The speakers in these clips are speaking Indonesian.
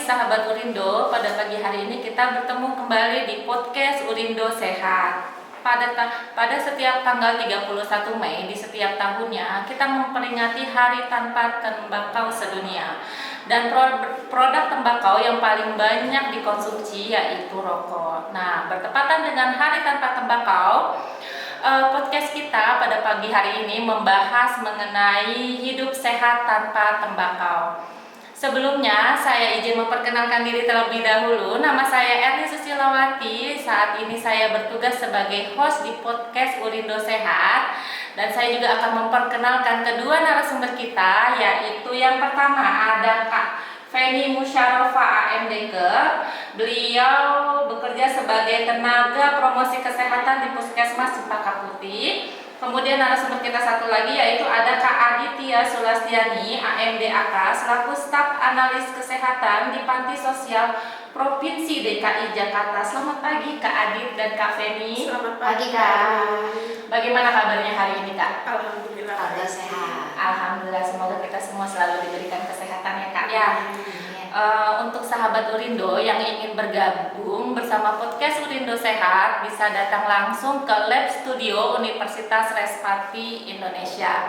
sahabat Urindo, pada pagi hari ini kita bertemu kembali di podcast Urindo Sehat. Pada setiap tanggal 31 Mei di setiap tahunnya kita memperingati Hari Tanpa Tembakau Sedunia. Dan produk tembakau yang paling banyak dikonsumsi yaitu rokok. Nah, bertepatan dengan Hari Tanpa Tembakau, podcast kita pada pagi hari ini membahas mengenai hidup sehat tanpa tembakau. Sebelumnya, saya izin memperkenalkan diri terlebih dahulu. Nama saya Erni Susilawati. Saat ini saya bertugas sebagai host di podcast Urindo Sehat. Dan saya juga akan memperkenalkan kedua narasumber kita, yaitu yang pertama ada Kak Feni Musyarofa AMDK. Beliau bekerja sebagai tenaga promosi kesehatan di Puskesmas Cempaka Putih. Kemudian narasumber kita satu lagi yaitu ada Kak Aditya Sulastiani AMDAK selaku staf analis kesehatan di Panti Sosial Provinsi DKI Jakarta. Selamat pagi Kak Adit dan Kak Feni. Selamat pagi Kak. Bagaimana kabarnya hari ini Kak? Alhamdulillah. Alhamdulillah sehat. Alhamdulillah, semoga kita semua selalu diberikan kesehatan ya Kak ya. Untuk sahabat Urindo yang ingin bergabung bersama podcast Urindo Sehat bisa datang langsung ke Lab Studio Universitas Respati Indonesia.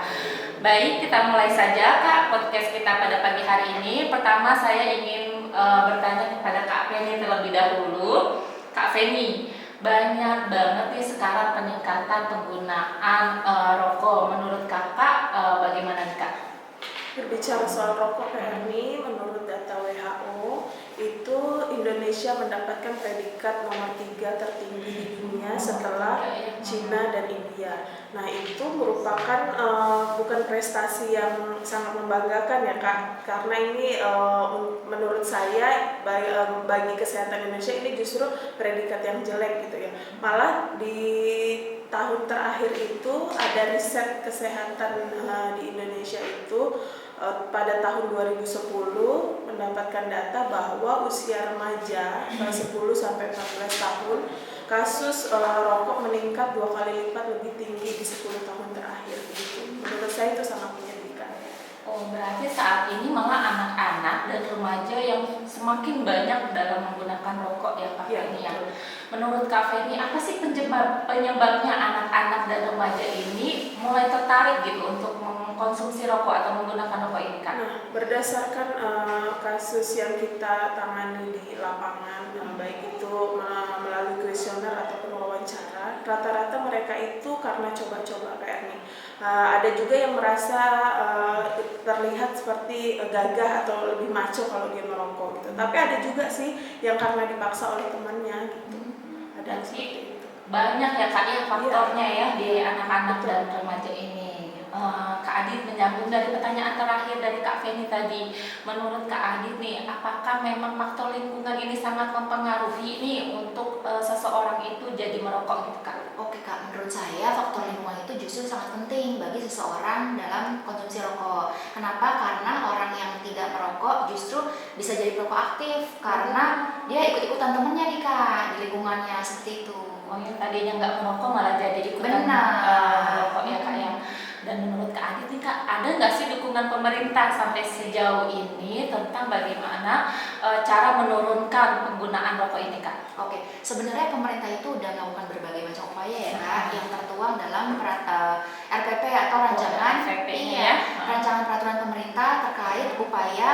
Baik, kita mulai saja Kak podcast kita pada pagi hari ini. Pertama saya ingin bertanya kepada Kak Feni terlebih dahulu. Kak Feni, banyak banget nih sekarang peningkatan penggunaan rokok. Menurut Kakak bagaimana nih Kak? Berbicara soal rokok ini, menurut data WHO itu Indonesia mendapatkan predikat nomor 3 tertinggi di dunia setelah Cina dan India. Nah itu merupakan bukan prestasi yang sangat membanggakan ya Kak, karena ini menurut saya bagi kesehatan Indonesia ini justru predikat yang jelek gitu ya. Malah di tahun terakhir itu ada riset kesehatan di Indonesia itu pada tahun 2010 mendapatkan data bahwa usia remaja 10 sampai 14 tahun kasus rokok meningkat 2 kali lipat lebih tinggi di 10 tahun terakhir gitu. Menurut saya itu sangat menyedihkan. Oh, berarti saat ini malah anak-anak dan remaja yang semakin banyak dalam menggunakan rokok ya Kak Feni ya. Menurut Kak Feni, apa sih penyebabnya anak-anak dan remaja ini mulai tertarik gitu untuk mengkonsumsi rokok atau menggunakan rokok ini Kak? Nah, berdasarkan kasus yang kita tangani di lapangan, baik itu melalui kuesioner ataupun wawancara, rata-rata mereka itu karena coba-coba kayak ini. Ada juga yang merasa terlihat seperti gagah atau lebih macho kalau dia merokok gitu. Tapi ada juga sih yang karena dipaksa oleh temannya gitu. Ada seperti itu. Banyak ya Kak ya faktornya ya di anak-anak dan remaja ini. Kak Adit menyambung dari pertanyaan terakhir dari Kak Feni tadi. Menurut Kak Adit nih, apakah memang faktor lingkungan ini sangat mempengaruhi nih untuk seseorang itu jadi merokok gitu Kak? Oke Kak, menurut saya faktor lingkungan itu justru sangat penting bagi seseorang dalam konsumsi rokok. Kenapa? Karena orang yang tidak merokok justru bisa jadi perokok aktif karena dia ikut-ikutan temennya nih Kak di lingkungannya seperti itu. Oh yang tadinya nggak merokok malah jadi ikutan merokok ya Kak ya. Dan menurut Kak Adit nih Kak, ada nggak sih dukungan pemerintah sampai sejauh ini tentang bagaimana cara menurunkan penggunaan rokok ini Kak? Oke, sebenarnya pemerintah itu udah melakukan berbagai macam upaya ya Kak, yang tertuang dalam RPP atau rancangan rancangan peraturan pemerintah terkait upaya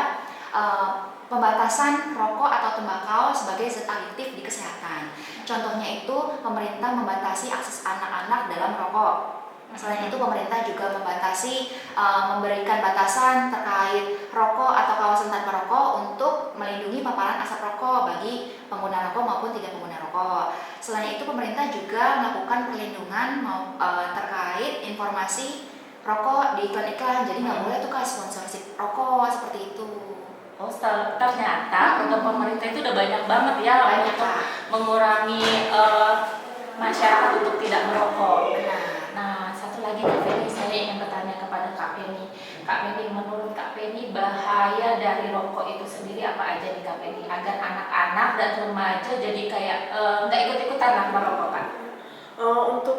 pembatasan rokok atau tembakau sebagai zat adiktif di kesehatan. Contohnya itu pemerintah membatasi akses anak-anak dalam rokok. Selain itu pemerintah juga membatasi memberikan batasan terkait rokok atau kawasan tanpa rokok untuk melindungi paparan asap rokok bagi pengguna rokok maupun tidak pengguna rokok. Selain itu pemerintah juga melakukan perlindungan terkait informasi rokok di iklan-iklan. Jadi nggak boleh tuh Kak sponsorship rokok seperti itu. Oh, ternyata untuk pemerintah itu udah banyak banget ya untuk mengurangi masyarakat untuk tidak merokok. Nah, satu lagi Kak Feni, saya ingin bertanya kepada Kak Feni. Kak Feni, menurut Kak Feni bahaya dari rokok itu sendiri apa aja nih Kak Feni agar anak-anak dan remaja jadi kayak nggak ikut-ikutan lah merokok Kak? Untuk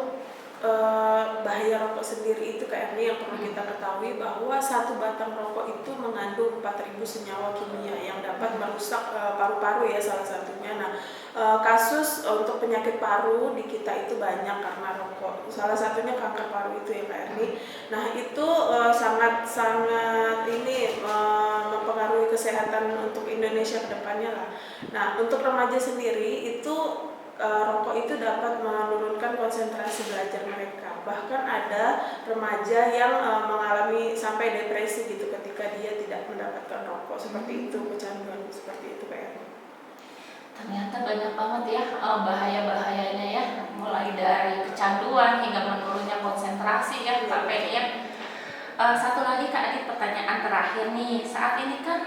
bahaya rokok sendiri itu kayak ini yang perlu kita ketahui bahwa satu batang rokok itu mengandung 4.000 senyawa kimia yang dapat merusak paru-paru ya salah satunya. Nah, kasus untuk penyakit paru di kita itu banyak karena rokok. Salah satunya kanker paru itu ya Kak Erni. Nah, itu sangat ini mempengaruhi kesehatan untuk Indonesia ke depannya lah. Nah, untuk remaja sendiri itu rokok itu dapat menurunkan konsentrasi belajar mereka. Bahkan ada remaja yang mengalami sampai depresi gitu ketika dia tidak mendapatkan rokok seperti itu, kecanduan seperti itu kayak. Ternyata banyak banget ya bahaya-bahayanya ya, mulai dari kecanduan hingga menurunnya konsentrasi ya Kak Feni ya. Satu lagi Kak Adit, pertanyaan terakhir nih. Saat ini kan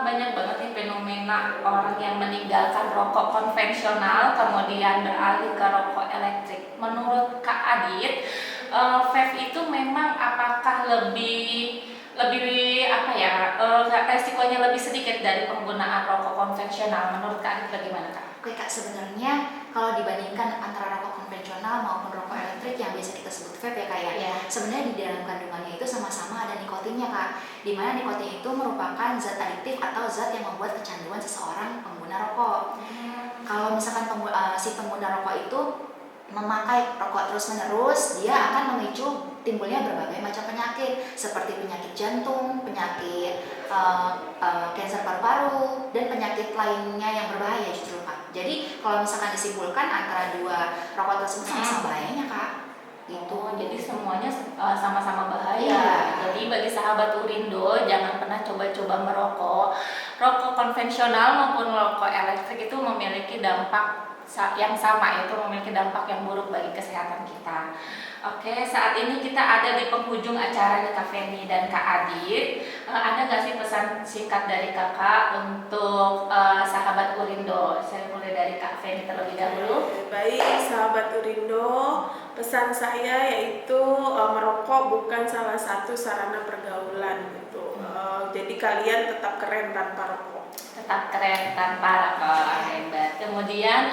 banyak banget nih fenomena orang yang meninggalkan rokok konvensional kemudian beralih ke rokok elektrik. Menurut Kak Adit, vape itu memang apakah lebih apa ya, resikonya lebih sedikit dari penggunaan rokok konvensional? Menurut Kak Adit bagaimana Kak? Oke Kak, sebenarnya kalau dibandingkan antara rokok konvensional maupun rokok elektrik yang biasa kita sebut vape ya Kak ya, sebenarnya di dalam kandungannya itu sama-sama ada nikotinnya Kak, dimana nikotin itu merupakan zat adiktif atau zat yang membuat kecanduan seseorang pengguna rokok. Kalau misalkan si pengguna rokok itu memakai rokok terus-menerus, dia akan memicu timbulnya berbagai macam penyakit seperti penyakit jantung, penyakit kanker paru-paru, dan penyakit lainnya yang berbahaya justru Kak. Jadi kalau misalkan disimpulkan antara dua rokok tersebut sama-sama bahayanya Kak. Gitu. Jadi semuanya sama-sama bahaya. Iya. Jadi bagi sahabat Urindo jangan pernah coba-coba merokok. Rokok konvensional maupun rokok elektrik itu memiliki dampak yang sama, yaitu memiliki dampak yang buruk bagi kesehatan kita. Oke, saat ini kita ada di penghujung acara nih Kak Feni dan Kak Adit. Ada nggak sih pesan singkat dari kakak untuk sahabat Urindo? Saya mulai dari Kak Feni terlebih dahulu. Baik, sahabat Urindo, pesan saya yaitu merokok bukan salah satu sarana pergaulan gitu. Jadi kalian tetap keren tanpa rokok. Tetap keren tanpa rokok, hebat. Kemudian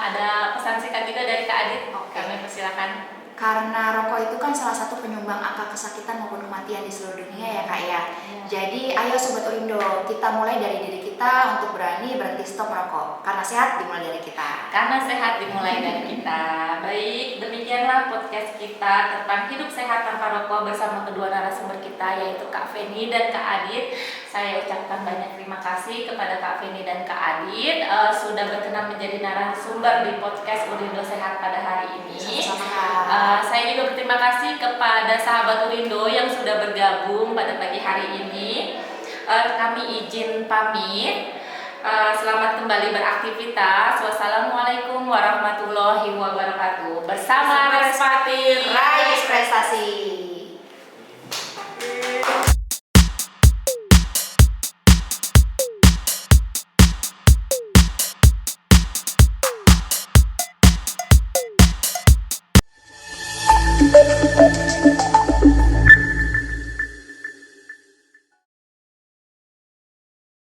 ada pesan singkat juga dari Kak Adit. Kami persilakan. Karena rokok itu kan salah satu penyumbang angka kesakitan maupun kematian di seluruh dunia ya Kak ya. Jadi ayo Sobat Urindo, kita mulai dari diri kita untuk berani berhenti stop merokok. Karena sehat dimulai dari kita. Karena sehat dimulai dari kita. Baik, demikianlah podcast kita tentang hidup sehat tanpa rokok bersama kedua narasumber kita yaitu Kak Feni dan Kak Adit. Saya ucapkan banyak terima kasih kepada Kak Feni dan Kak Adit sudah berkenan menjadi narasumber di podcast Urindo Sehat pada hari ini. Sama-sama. Saya juga berterima kasih kepada sahabat Urindo yang sudah bergabung pada pagi hari ini. Kami izin pamit. Selamat kembali beraktivitas. Wassalamualaikum warahmatullahi wabarakatuh. Bersama Respati Raih Prestasi.